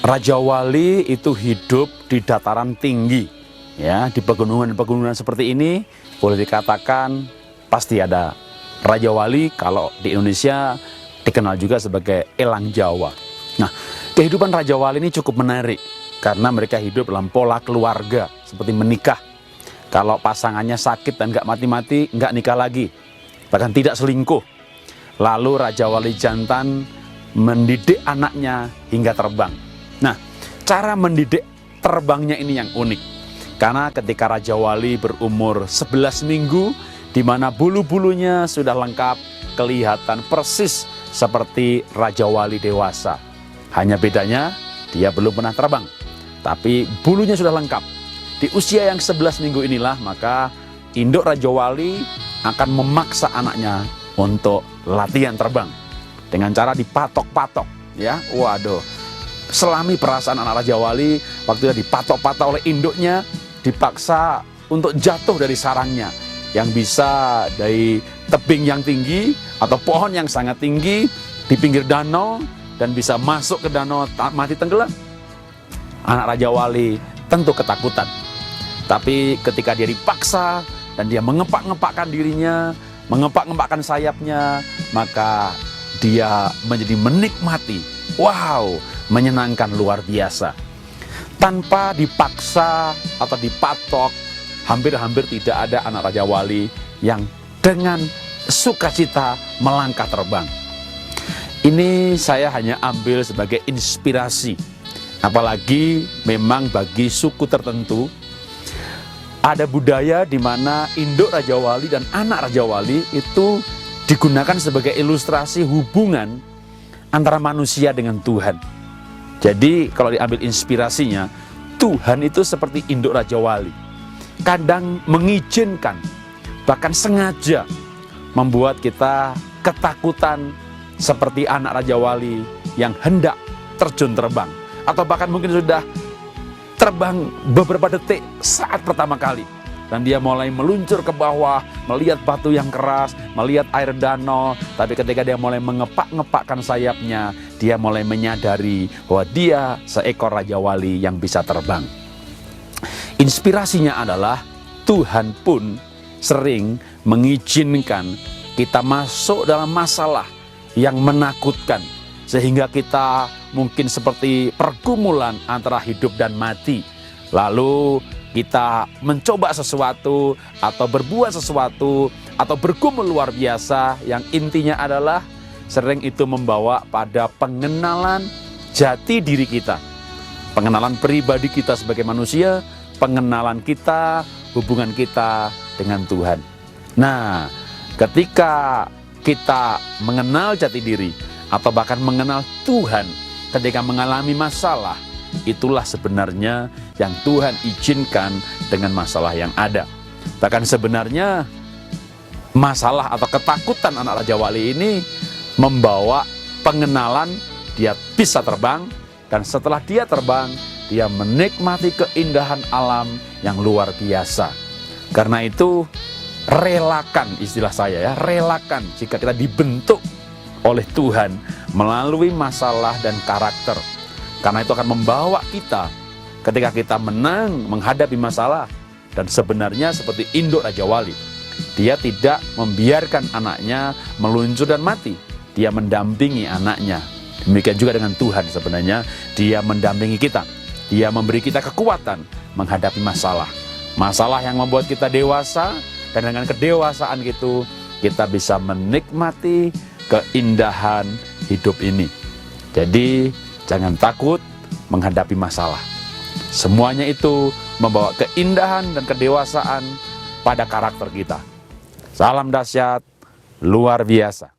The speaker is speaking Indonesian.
Raja Wali itu hidup di dataran tinggi, ya, di pegunungan-pegunungan seperti ini. Boleh dikatakan pasti ada Raja Wali. Kalau di Indonesia dikenal juga sebagai elang Jawa. Nah, kehidupan Raja Wali ini cukup menarik karena mereka hidup dalam pola keluarga seperti menikah. Kalau pasangannya sakit dan nggak mati-mati, nggak nikah lagi, bahkan tidak selingkuh. Lalu Raja Wali jantan mendidik anaknya hingga terbang. Nah, cara mendidik terbangnya ini yang unik. Karena ketika Raja Wali berumur 11 minggu, di mana bulu-bulunya sudah lengkap, kelihatan persis seperti Raja Wali dewasa. Hanya bedanya, dia belum pernah terbang, tapi bulunya sudah lengkap. Di usia yang 11 minggu inilah, maka induk Raja Wali akan memaksa anaknya untuk latihan terbang. Dengan cara dipatok-patok, ya. Waduh. Selami perasaan anak Raja Wali, waktu itu dipatok-patok oleh induknya, dipaksa untuk jatuh dari sarangnya, yang bisa dari tebing yang tinggi atau pohon yang sangat tinggi di pinggir danau, dan bisa masuk ke danau mati tenggelam. Anak Raja Wali tentu ketakutan. Tapi ketika dia dipaksa dan dia mengepak-ngepakkan dirinya, mengepak-ngepakkan sayapnya, maka dia menjadi menikmati. Wow, menyenangkan luar biasa. Tanpa dipaksa atau dipatok, hampir-hampir tidak ada anak Raja Wali yang dengan sukacita melangkah terbang. Ini saya hanya ambil sebagai inspirasi. Apalagi memang bagi suku tertentu, ada budaya di mana induk Raja Wali dan anak Raja Wali itu digunakan sebagai ilustrasi hubungan antara manusia dengan Tuhan. Jadi kalau diambil inspirasinya, Tuhan itu seperti induk Raja Wali. Kadang mengizinkan, bahkan sengaja membuat kita ketakutan seperti anak Raja Wali yang hendak terjun terbang. Atau bahkan mungkin sudah terbang beberapa detik saat pertama kali. Dan dia mulai meluncur ke bawah, melihat batu yang keras, melihat air danau. Tapi ketika dia mulai mengepak-ngepakkan sayapnya, dia mulai menyadari bahwa dia seekor Raja Wali yang bisa terbang. Inspirasinya adalah Tuhan pun sering mengizinkan kita masuk dalam masalah yang menakutkan, sehingga kita mungkin seperti pergumulan antara hidup dan mati. Lalu kita mencoba sesuatu atau berbuat sesuatu atau bergumul luar biasa, yang intinya adalah sering itu membawa pada pengenalan jati diri kita, pengenalan pribadi kita sebagai manusia, pengenalan kita, hubungan kita dengan Tuhan. Nah, ketika kita mengenal jati diri atau bahkan mengenal Tuhan ketika mengalami masalah, itulah sebenarnya yang Tuhan izinkan dengan masalah yang ada. Bahkan sebenarnya masalah atau ketakutan anak Raja Wali ini membawa pengenalan dia bisa terbang, dan setelah dia terbang, dia menikmati keindahan alam yang luar biasa. Karena itu, relakan, istilah saya ya, relakan jika kita dibentuk oleh Tuhan melalui masalah dan karakter. Karena itu akan membawa kita ketika kita menang menghadapi masalah. Dan sebenarnya seperti induk Raja Wali, dia tidak membiarkan anaknya meluncur dan mati. Dia mendampingi anaknya. Demikian juga dengan Tuhan sebenarnya, dia mendampingi kita. Dia memberi kita kekuatan menghadapi masalah. Masalah yang membuat kita dewasa, dan dengan kedewasaan itu kita bisa menikmati keindahan hidup ini. Jadi jangan takut menghadapi masalah. Semuanya itu membawa keindahan dan kedewasaan pada karakter kita. Salam dahsyat luar biasa.